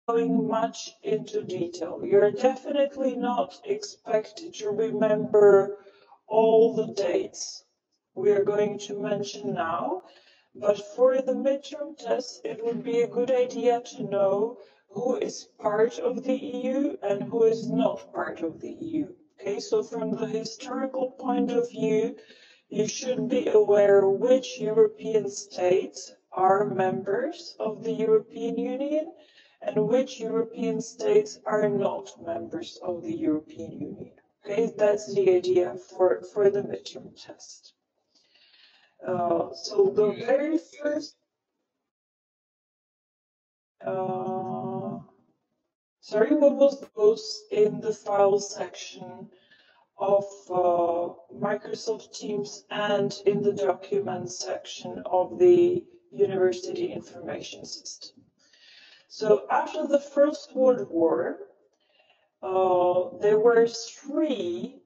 going much into detail. You're definitely not expected to remember all the dates we are going to mention now, but for the midterm test, it would be a good idea to know who is part of the EU and who is not part of the EU. Okay, so from the historical point of view, you should be aware which European states are members of the European Union and which European states are not members of the European Union. Okay, that's the idea for the midterm test. So the very first, sorry, what was those in the file section of Microsoft Teams and in the documents section of the University Information System? So after the First World War, there were three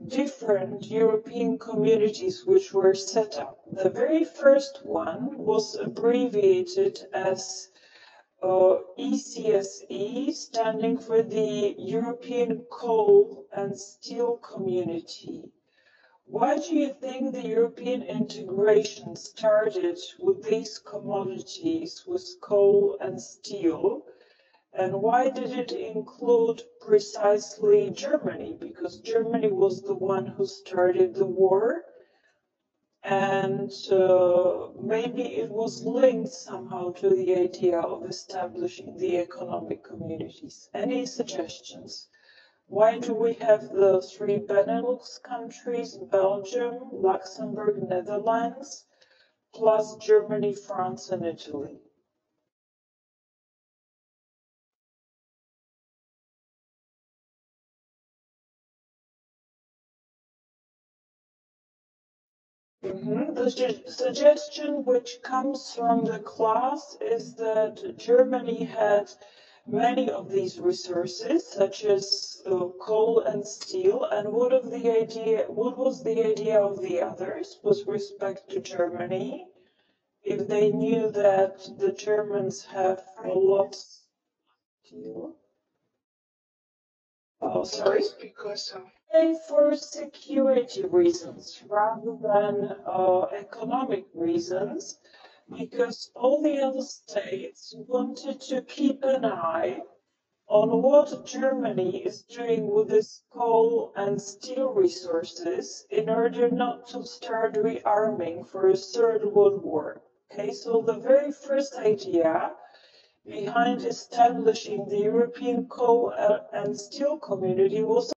different European communities which were set up. The very first one was abbreviated as ECSE, standing for the European Coal and Steel Community. Why do you think the European integration started with these commodities, with coal and steel? And why did it include precisely Germany? Because Germany was the one who started the war, and maybe it was linked somehow to the idea of establishing the economic communities. Any suggestions? Why do we have the three Benelux countries, Belgium, Luxembourg, Netherlands, plus Germany, France, and Italy? The suggestion which comes from the class is that Germany had many of these resources, such as coal and steel, and what was the idea of the others with respect to Germany? If they knew that the Germans have a lot of steel. Oh, sorry. Because of for security reasons rather than economic reasons, because all the other states wanted to keep an eye on what Germany is doing with its coal and steel resources in order not to start rearming for a third world war. Okay, so the very first idea behind establishing the European Coal and Steel Community was